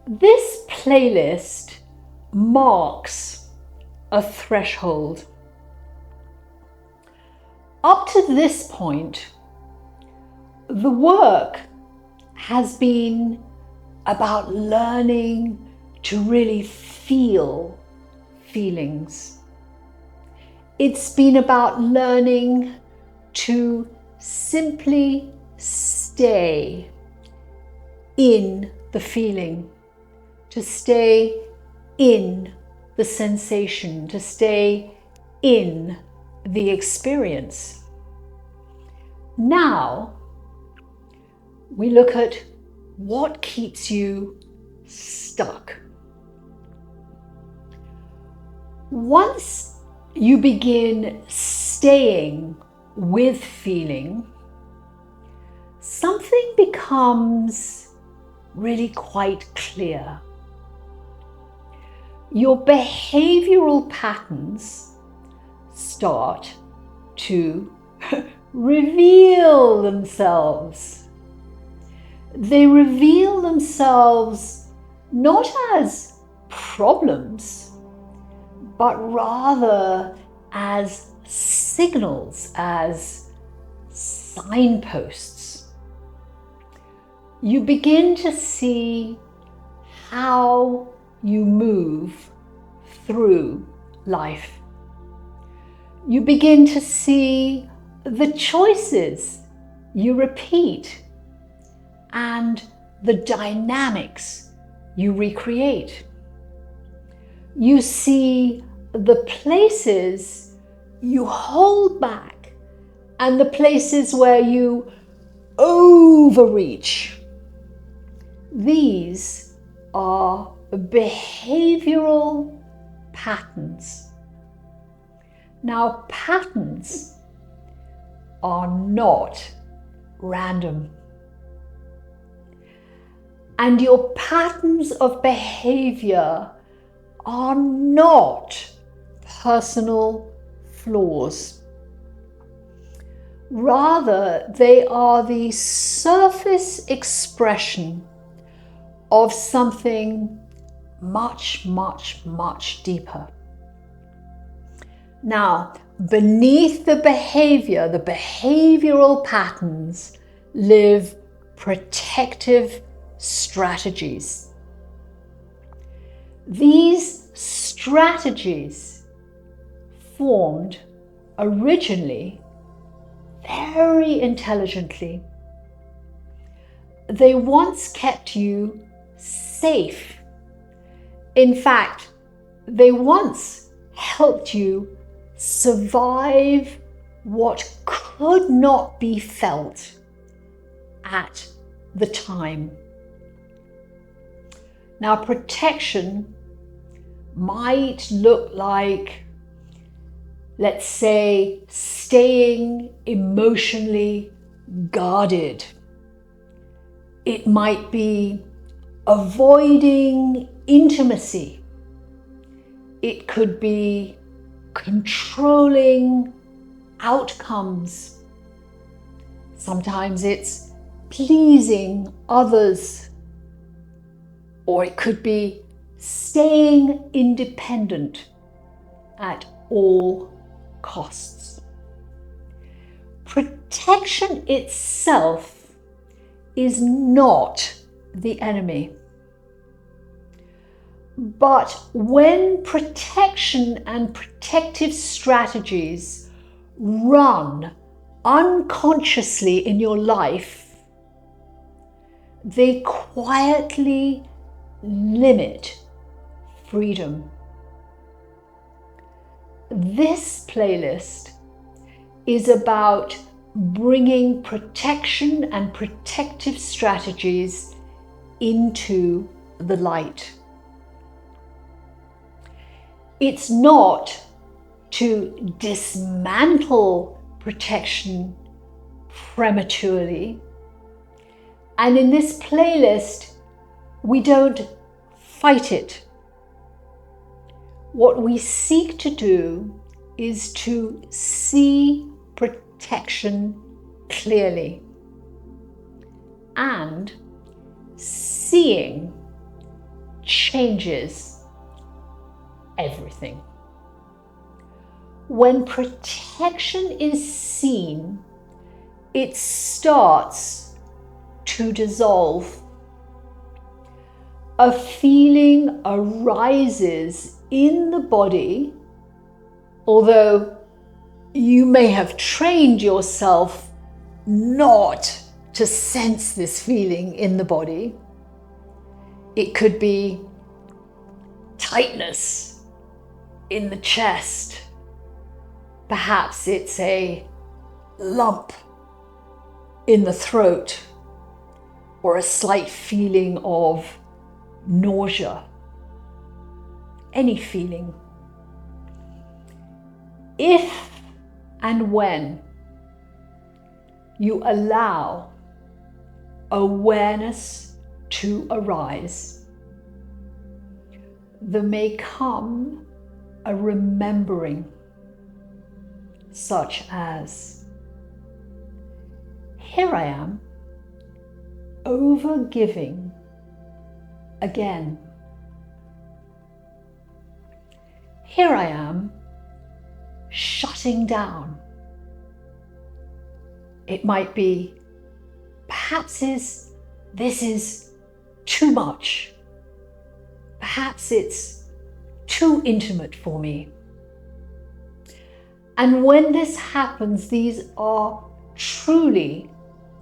This playlist marks a threshold. Up to this point, the work has been about learning to really feel feelings. It's been about learning to simply stay in the feeling, to stay in the sensation, to stay in the experience. Now, we look at what keeps you stuck. Once you begin staying with feeling, something becomes really quite clear. Your behavioral patterns start to reveal themselves. They reveal themselves not as problems, but rather as signals, as signposts. You begin to see how you move through life. You begin to see the choices you repeat and the dynamics you recreate. You see the places you hold back and the places where you overreach. These are behavioral patterns. Now, patterns are not random. And your patterns of behavior are not personal flaws. Rather, they are the surface expression of something much, much, much deeper. Now, beneath the behavior, the behavioral patterns, live protective strategies. These strategies formed originally very intelligently. They once kept you safe. In fact, they once helped you survive what could not be felt at the time. Now, protection might look like, let's say, staying emotionally guarded. It might be avoiding intimacy. It could be controlling outcomes. Sometimes it's pleasing others. Or it could be staying independent at all costs. Protection itself is not the enemy. But when protection and protective strategies run unconsciously in your life, they quietly limit freedom. This playlist is about bringing protection and protective strategies into the light. It's not to dismantle protection prematurely. And in this playlist, we don't fight it. What we seek to do is to see protection clearly. And seeing changes everything. When protection is seen, it starts to dissolve. A feeling arises in the body, although you may have trained yourself not to sense this feeling in the body. It could be tightness in the chest. Perhaps it's a lump in the throat or a slight feeling of nausea. Any feeling. If and when you allow awareness to arise, there may come a remembering, such as, here I am, overgiving again. Here I am, shutting down. It might be, perhaps this is too much. Perhaps it's too intimate for me. And when this happens, these are truly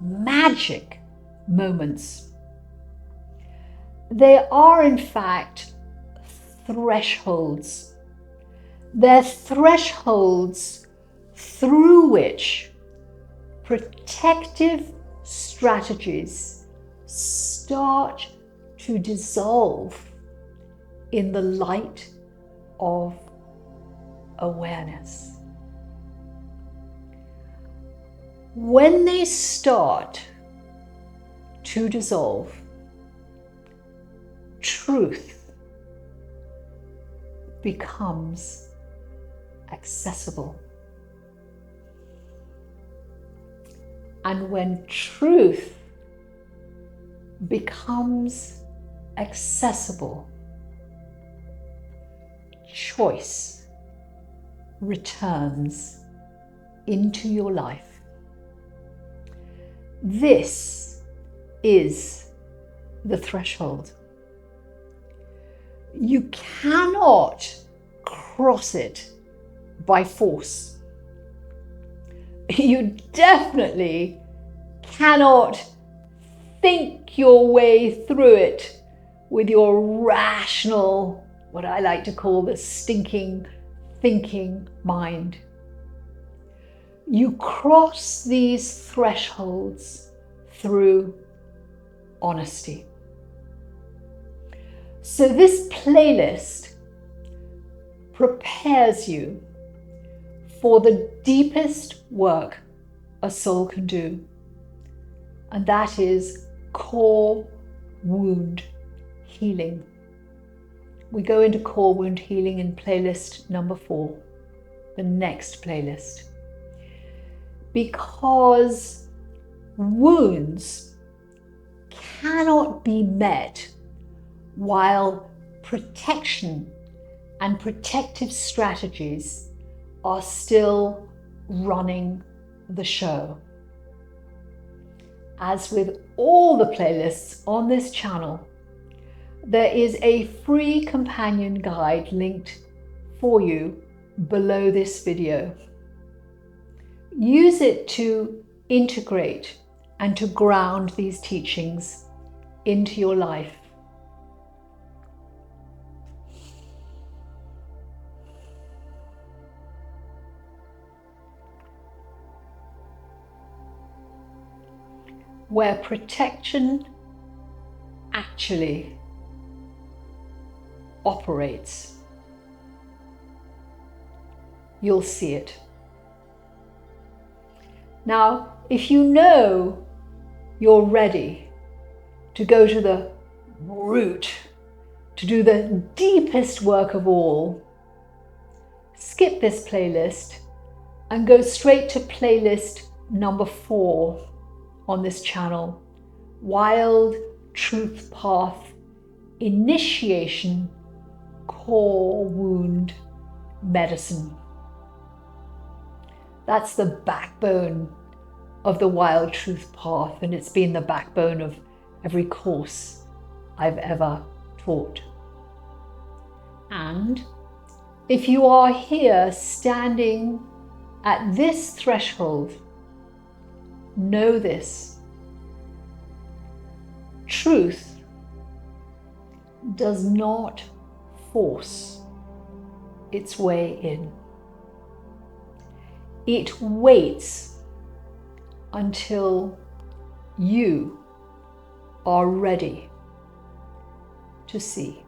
magic moments. They are, in fact, thresholds. They're thresholds through which protective strategies start to dissolve in the light of awareness. When they start to dissolve, truth becomes accessible. And when truth becomes accessible, choice returns into your life. This is the threshold. You cannot cross it by force. You definitely cannot think your way through it with your rational, what I like to call the stinking thinking mind. You cross these thresholds through honesty. So this playlist prepares you for the deepest work a soul can do, and that is core wound healing. We go into core wound healing in playlist number 4, the next playlist, because wounds cannot be met while protection and protective strategies are still running the show. As with all the playlists on this channel, there is a free companion guide linked for you below this video. Use it to integrate and to ground these teachings into your life. Where protection actually operates, you'll see it. Now, if you know you're ready to go to the root, to do the deepest work of all, skip this playlist and go straight to playlist number 4 on this channel, Wild Truth Path initiation core wound medicine. That's the backbone of the Wild Truth Path, and it's been the backbone of every course I've ever taught. And if you are here standing at this threshold, know this: truth does not force its way in. It waits until you are ready to see.